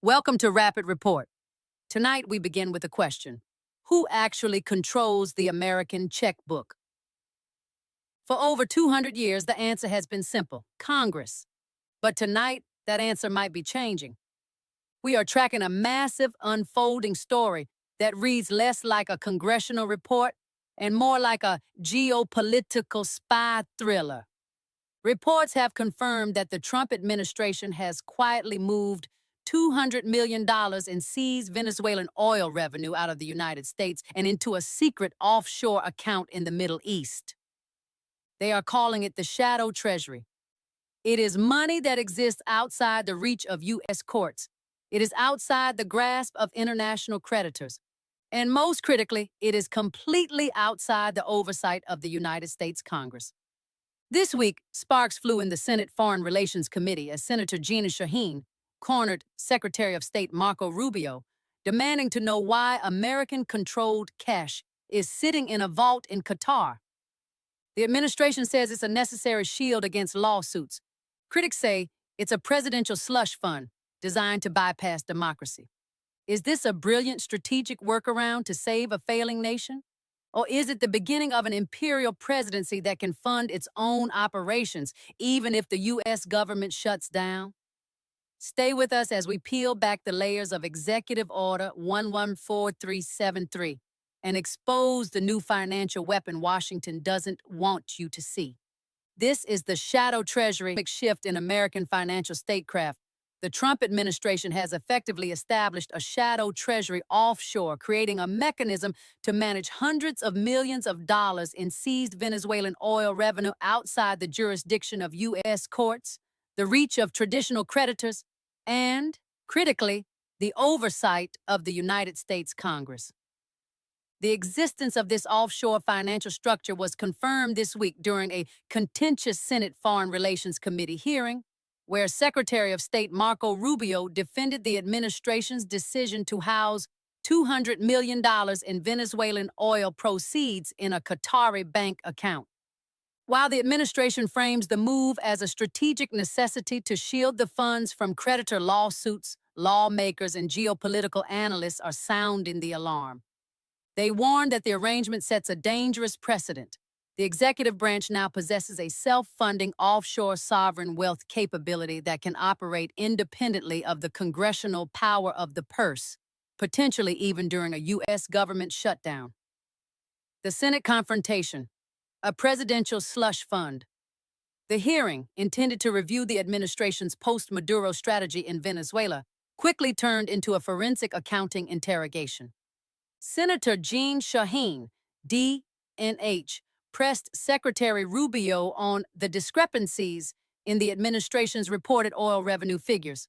Welcome to Rapid Report. Tonight we begin with a question. Who actually controls the American checkbook? For over 200 years, the answer has been simple: Congress. But tonight, that answer might be changing. We are tracking a massive, unfolding story that reads less like a congressional report and more like a geopolitical spy thriller. Reports have confirmed that the Trump administration has quietly moved $200 million in seized Venezuelan oil revenue out of the United States and into a secret offshore account in the Middle East. They are calling it the shadow treasury. It is money that exists outside the reach of U.S. courts. It is outside the grasp of international creditors. And most critically, it is completely outside the oversight of the United States Congress. This week, sparks flew in the Senate Foreign Relations Committee as Senator Jeanne Shaheen cornered Secretary of State Marco Rubio, demanding to know why American-controlled cash is sitting in a vault in Qatar. The administration says it's a necessary shield against lawsuits. Critics say it's a presidential slush fund designed to bypass democracy. Is this a brilliant strategic workaround to save a failing nation? Or is it the beginning of an imperial presidency that can fund its own operations, even if the U.S. government shuts down? Stay with us as we peel back the layers of Executive Order 114373 and expose the new financial weapon Washington doesn't want you to see. This is the shadow treasury shift in American financial statecraft. The Trump administration has effectively established a shadow treasury offshore, creating a mechanism to manage hundreds of millions of dollars in seized Venezuelan oil revenue outside the jurisdiction of U.S. courts, the reach of traditional creditors, and, critically, the oversight of the United States Congress. The existence of this offshore financial structure was confirmed this week during a contentious Senate Foreign Relations Committee hearing, where Secretary of State Marco Rubio defended the administration's decision to house $200 million in Venezuelan oil proceeds in a Qatari bank account. While the administration frames the move as a strategic necessity to shield the funds from creditor lawsuits, lawmakers and geopolitical analysts are sounding the alarm. They warn that the arrangement sets a dangerous precedent. The executive branch now possesses a self-funding offshore sovereign wealth capability that can operate independently of the congressional power of the purse, potentially even during a U.S. government shutdown. The Senate confrontation, a presidential slush fund. The hearing, intended to review the administration's post-Maduro strategy in Venezuela, quickly turned into a forensic accounting interrogation. Senator Jeanne Shaheen, D.N.H., pressed Secretary Rubio on the discrepancies in the administration's reported oil revenue figures.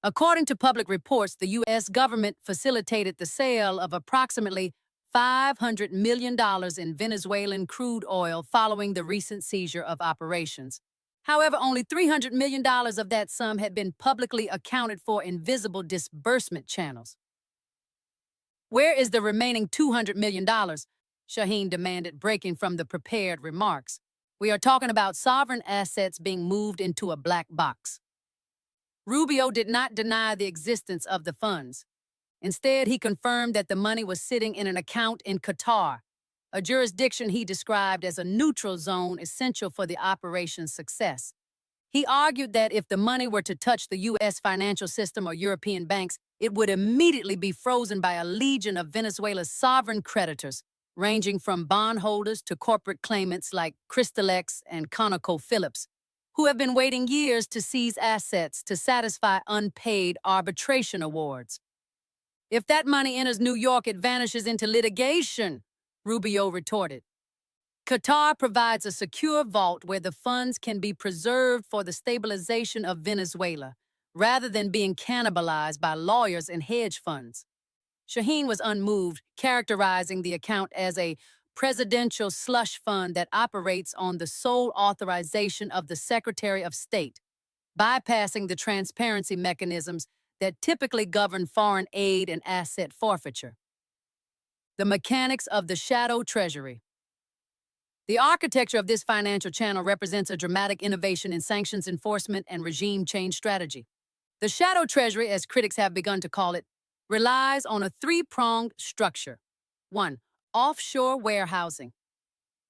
According to public reports, the U.S. government facilitated the sale of approximately $500 million in Venezuelan crude oil following the recent seizure of operations. However, only $300 million of that sum had been publicly accounted for in visible disbursement channels. Where is the remaining $200 million? Shaheen demanded, breaking from the prepared remarks. We are talking about sovereign assets being moved into a black box. Rubio did not deny the existence of the funds. Instead, he confirmed that the money was sitting in an account in Qatar, a jurisdiction he described as a neutral zone essential for the operation's success. He argued that if the money were to touch the U.S. financial system or European banks, it would immediately be frozen by a legion of Venezuela's sovereign creditors, ranging from bondholders to corporate claimants like Crystalex and ConocoPhillips, who have been waiting years to seize assets to satisfy unpaid arbitration awards. If that money enters New York, it vanishes into litigation, Rubio retorted. Qatar provides a secure vault where the funds can be preserved for the stabilization of Venezuela, rather than being cannibalized by lawyers and hedge funds. Shaheen was unmoved, characterizing the account as a presidential slush fund that operates on the sole authorization of the Secretary of State, bypassing the transparency mechanisms that typically govern foreign aid and asset forfeiture. The mechanics of the shadow treasury. The architecture of this financial channel represents a dramatic innovation in sanctions enforcement and regime change strategy. The shadow treasury, as critics have begun to call it, relies on a three-pronged structure. 1. Offshore warehousing.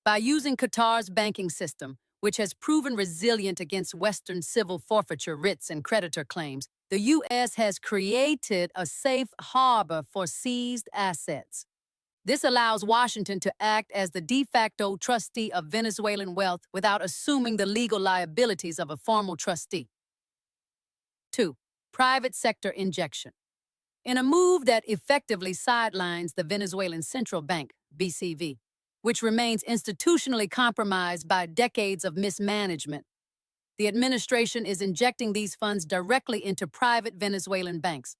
By using Qatar's banking system, which has proven resilient against Western civil forfeiture writs and creditor claims, the U.S. has created a safe harbor for seized assets. This allows Washington to act as the de facto trustee of Venezuelan wealth without assuming the legal liabilities of a formal trustee. 2. Private sector injection. In a move that effectively sidelines the Venezuelan Central Bank, BCV, which remains institutionally compromised by decades of mismanagement, the administration is injecting these funds directly into private Venezuelan banks.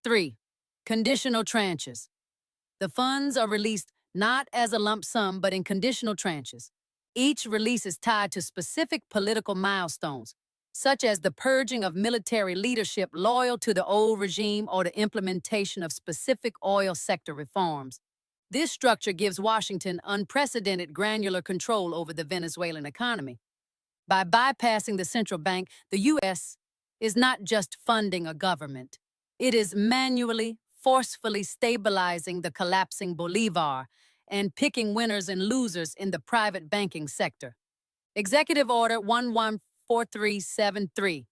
3. Conditional tranches. The funds are released not as a lump sum, but in conditional tranches. Each release is tied to specific political milestones, such as the purging of military leadership loyal to the old regime or the implementation of specific oil sector reforms. This structure gives Washington unprecedented granular control over the Venezuelan economy. By bypassing the central bank, the U.S. is not just funding a government. It is manually, forcefully stabilizing the collapsing bolivar and picking winners and losers in the private banking sector. Executive Order 114373.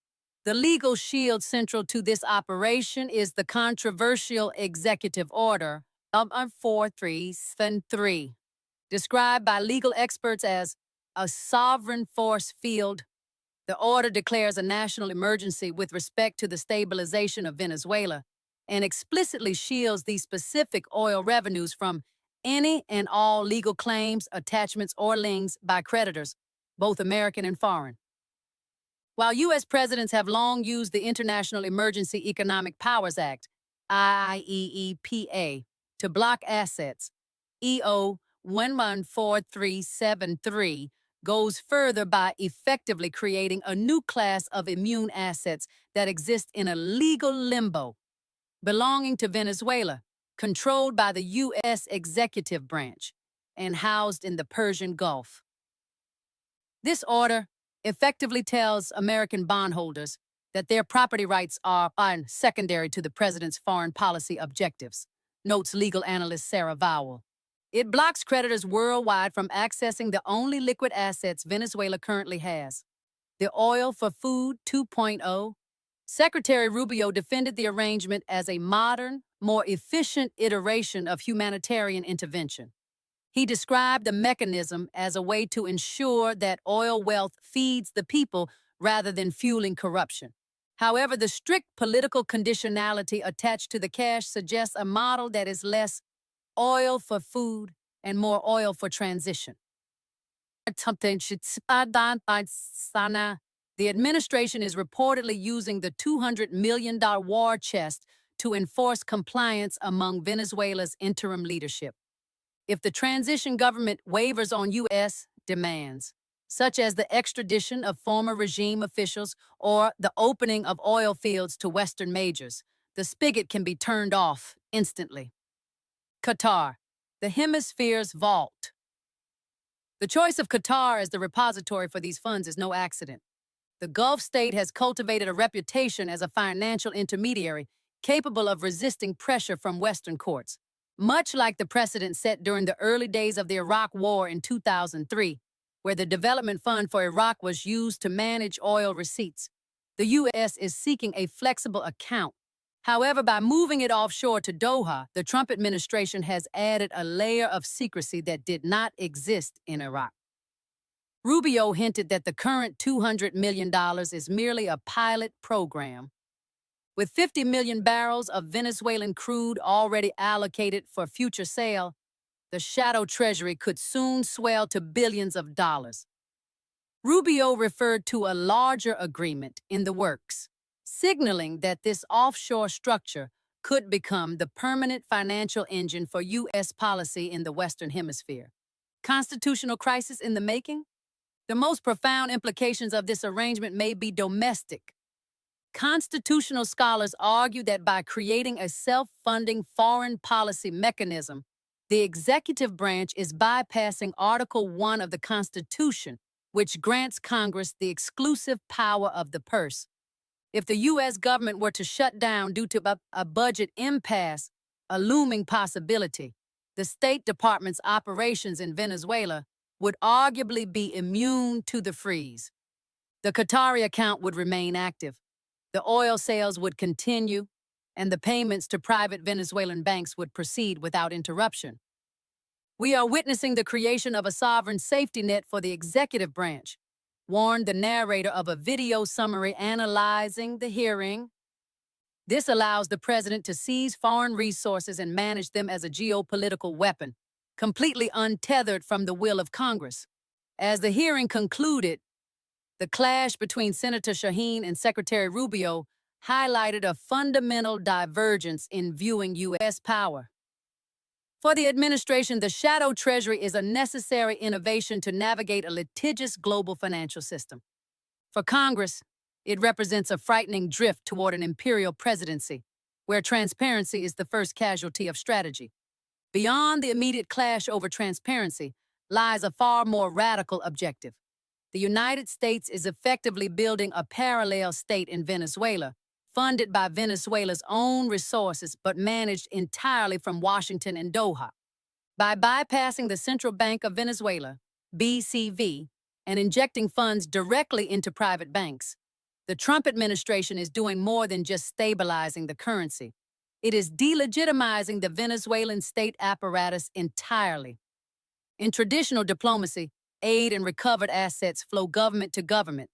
The legal shield central to this operation is the controversial Executive Order 4373, described by legal experts as a sovereign force field. The order declares a national emergency with respect to the stabilization of Venezuela and explicitly shields these specific oil revenues from any and all legal claims, attachments, or liens by creditors, both American and foreign. While U.S. presidents have long used the International Emergency Economic Powers Act, IEEPA, to block assets, EO 114373 goes further by effectively creating a new class of immune assets that exist in a legal limbo, belonging to Venezuela, controlled by the U.S. executive branch, and housed in the Persian Gulf. This order effectively tells American bondholders that their property rights are secondary to the president's foreign policy objectives, notes legal analyst Sarah Vowell. It blocks creditors worldwide from accessing the only liquid assets Venezuela currently has, the Oil for Food 2.0. Secretary Rubio defended the arrangement as a modern, more efficient iteration of humanitarian intervention. He described the mechanism as a way to ensure that oil wealth feeds the people rather than fueling corruption. However, the strict political conditionality attached to the cash suggests a model that is less oil for food and more oil for transition. The administration is reportedly using the $200 million war chest to enforce compliance among Venezuela's interim leadership. If the transition government wavers on U.S. demands, such as the extradition of former regime officials or the opening of oil fields to Western majors, the spigot can be turned off instantly. Qatar, the hemisphere's vault. The choice of Qatar as the repository for these funds is no accident. The Gulf state has cultivated a reputation as a financial intermediary capable of resisting pressure from Western courts, much like the precedent set during the early days of the Iraq War in 2003, where the Development Fund for Iraq was used to manage oil receipts. The U.S. is seeking a flexible account. However, by moving it offshore to Doha, the Trump administration has added a layer of secrecy that did not exist in Iraq. Rubio hinted that the current $200 million is merely a pilot program. With 50 million barrels of Venezuelan crude already allocated for future sale, the shadow treasury could soon swell to billions of dollars. Rubio referred to a larger agreement in the works, signaling that this offshore structure could become the permanent financial engine for U.S. policy in the Western Hemisphere. Constitutional crisis in the making? The most profound implications of this arrangement may be domestic. Constitutional scholars argue that by creating a self-funding foreign policy mechanism, the executive branch is bypassing Article 1 of the Constitution, which grants Congress the exclusive power of the purse. If the U.S. government were to shut down due to a budget impasse, a looming possibility, the State Department's operations in Venezuela would arguably be immune to the freeze. The Qatari account would remain active, the oil sales would continue, and the payments to private Venezuelan banks would proceed without interruption. We are witnessing the creation of a sovereign safety net for the executive branch, warned the narrator of a video summary analyzing the hearing. This allows the president to seize foreign resources and manage them as a geopolitical weapon, completely untethered from the will of Congress. As the hearing concluded, the clash between Senator Shaheen and Secretary Rubio highlighted a fundamental divergence in viewing U.S. power. For the administration, the shadow treasury is a necessary innovation to navigate a litigious global financial system. For Congress, it represents a frightening drift toward an imperial presidency, where transparency is the first casualty of strategy. Beyond the immediate clash over transparency lies a far more radical objective. The United States is effectively building a parallel state in Venezuela, funded by Venezuela's own resources but managed entirely from Washington and Doha. By bypassing the Central Bank of Venezuela, BCV, and injecting funds directly into private banks, the Trump administration is doing more than just stabilizing the currency. It is delegitimizing the Venezuelan state apparatus entirely. In traditional diplomacy, aid and recovered assets flow government to government.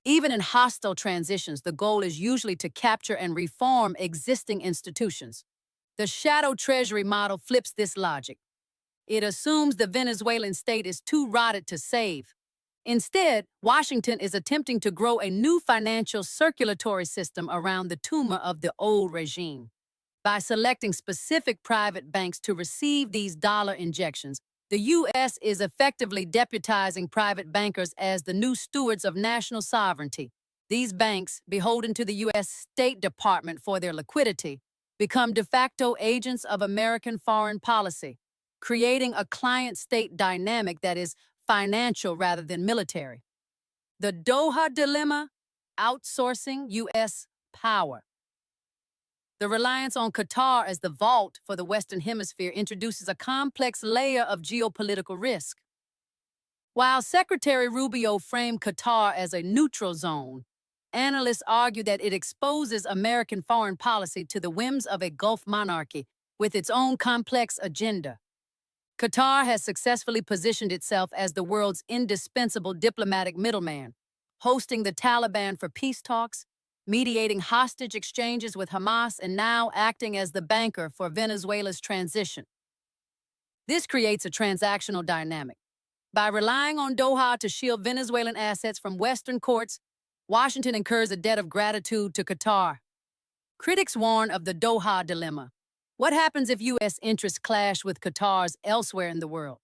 Even in hostile transitions, the goal is usually to capture and reform existing institutions. The shadow treasury model flips this logic. It assumes the Venezuelan state is too rotted to save. Instead, Washington is attempting to grow a new financial circulatory system around the tumor of the old regime. By selecting specific private banks to receive these dollar injections, the U.S. is effectively deputizing private bankers as the new stewards of national sovereignty. These banks, beholden to the U.S. State Department for their liquidity, become de facto agents of American foreign policy, creating a client-state dynamic that is financial rather than military. The Doha dilemma: outsourcing U.S. power. The reliance on Qatar as the vault for the Western Hemisphere introduces a complex layer of geopolitical risk. While Secretary Rubio framed Qatar as a neutral zone, analysts argue that it exposes American foreign policy to the whims of a Gulf monarchy with its own complex agenda. Qatar has successfully positioned itself as the world's indispensable diplomatic middleman, hosting the Taliban for peace talks, mediating hostage exchanges with Hamas, and now acting as the banker for Venezuela's transition. This creates a transactional dynamic. By relying on Doha to shield Venezuelan assets from Western courts, Washington incurs a debt of gratitude to Qatar. Critics warn of the Doha dilemma. What happens if U.S. interests clash with Qatar's elsewhere in the world?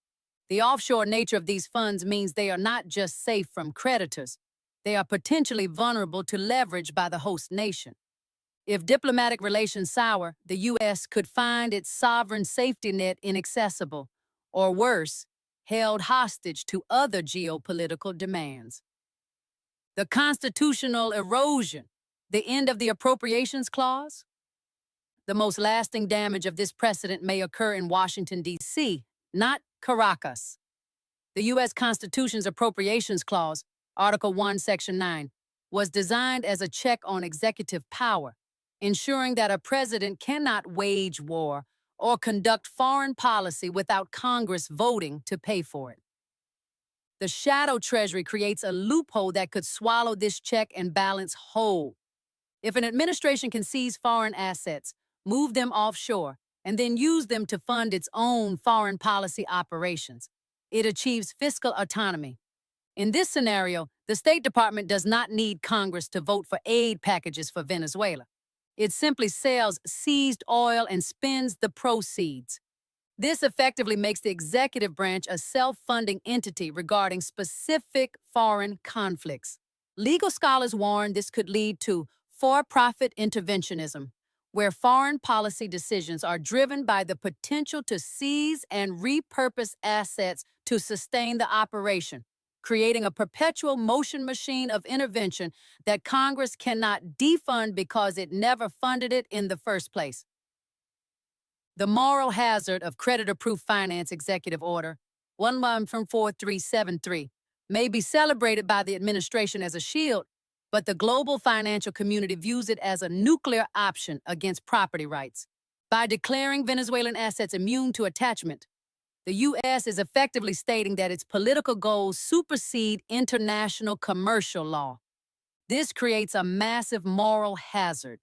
The offshore nature of these funds means they are not just safe from creditors. They are potentially vulnerable to leverage by the host nation. If diplomatic relations sour, the U.S. could find its sovereign safety net inaccessible, or worse, held hostage to other geopolitical demands. The constitutional erosion, the end of the appropriations clause. The most lasting damage of this precedent may occur in Washington, D.C., not Caracas. The U.S. Constitution's appropriations clause, Article 1, Section 9, was designed as a check on executive power, ensuring that a president cannot wage war or conduct foreign policy without Congress voting to pay for it. The shadow treasury creates a loophole that could swallow this check and balance whole. If an administration can seize foreign assets, move them offshore, and then use them to fund its own foreign policy operations, it achieves fiscal autonomy. In this scenario, the State Department does not need Congress to vote for aid packages for Venezuela. It simply sells seized oil and spends the proceeds. This effectively makes the executive branch a self-funding entity regarding specific foreign conflicts. Legal scholars warn this could lead to for-profit interventionism, where foreign policy decisions are driven by the potential to seize and repurpose assets to sustain the operation. creating a perpetual motion machine of intervention that Congress cannot defund because it never funded it in the first place. The moral hazard of creditor-proof finance executive order 114373 may be celebrated by the administration as a shield, but the global financial community views it as a nuclear option against property rights. By declaring Venezuelan assets immune to attachment, the U.S. is effectively stating that its political goals supersede international commercial law. This creates a massive moral hazard.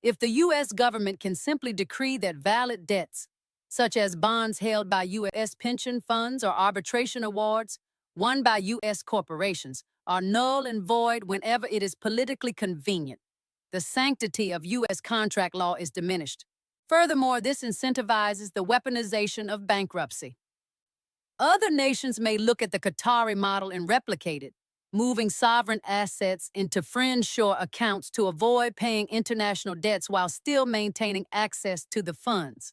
If the U.S. government can simply decree that valid debts, such as bonds held by U.S. pension funds or arbitration awards won by U.S. corporations, are null and void whenever it is politically convenient, the sanctity of U.S. contract law is diminished. Furthermore, this incentivizes the weaponization of bankruptcy. Other nations may look at the Qatari model and replicate it, moving sovereign assets into friend-shore accounts to avoid paying international debts while still maintaining access to the funds.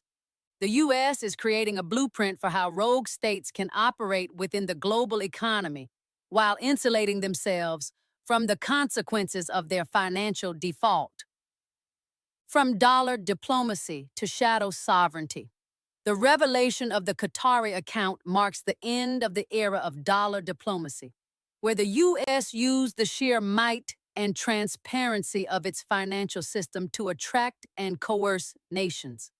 The U.S. is creating a blueprint for how rogue states can operate within the global economy while insulating themselves from the consequences of their financial default. From dollar diplomacy to shadow sovereignty, the revelation of the Qatari account marks the end of the era of dollar diplomacy, where the U.S. used the sheer might and transparency of its financial system to attract and coerce nations.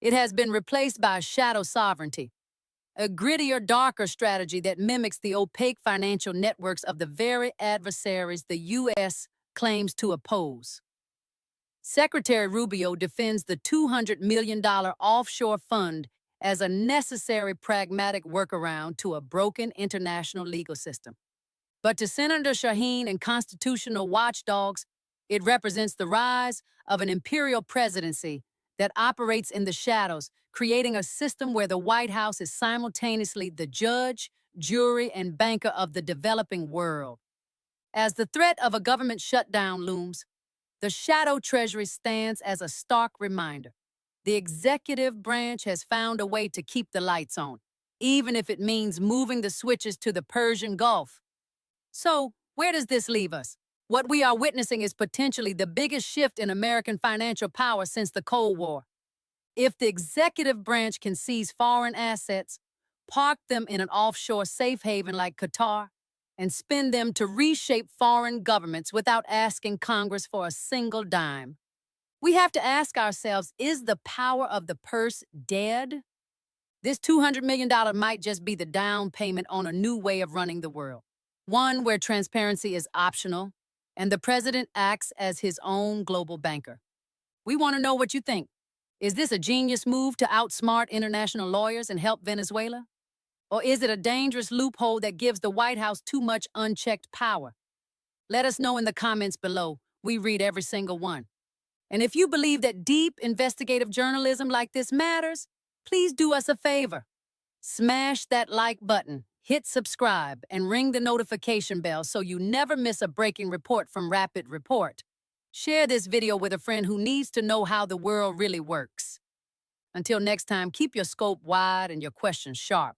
It has been replaced by shadow sovereignty, a grittier, darker strategy that mimics the opaque financial networks of the very adversaries the U.S. claims to oppose. Secretary Rubio defends the $200 million offshore fund as a necessary pragmatic workaround to a broken international legal system. But to Senator Shaheen and constitutional watchdogs, it represents the rise of an imperial presidency that operates in the shadows, creating a system where the White House is simultaneously the judge, jury, and banker of the developing world. As the threat of a government shutdown looms, the shadow treasury stands as a stark reminder. The executive branch has found a way to keep the lights on, even if it means moving the switches to the Persian Gulf. So, where does this leave us? What we are witnessing is potentially the biggest shift in American financial power since the Cold War. If the executive branch can seize foreign assets, park them in an offshore safe haven like Qatar, and spend them to reshape foreign governments without asking Congress for a single dime, we have to ask ourselves, is the power of the purse dead? This $200 million might just be the down payment on a new way of running the world, one where transparency is optional and the president acts as his own global banker. We want to know what you think. Is this a genius move to outsmart international lawyers and help Venezuela? Or is it a dangerous loophole that gives the White House too much unchecked power? Let us know in the comments below. We read every single one. And if you believe that deep investigative journalism like this matters, please do us a favor. Smash that like button, hit subscribe, and ring the notification bell so you never miss a breaking report from Rapid Report. Share this video with a friend who needs to know how the world really works. Until next time, keep your scope wide and your questions sharp.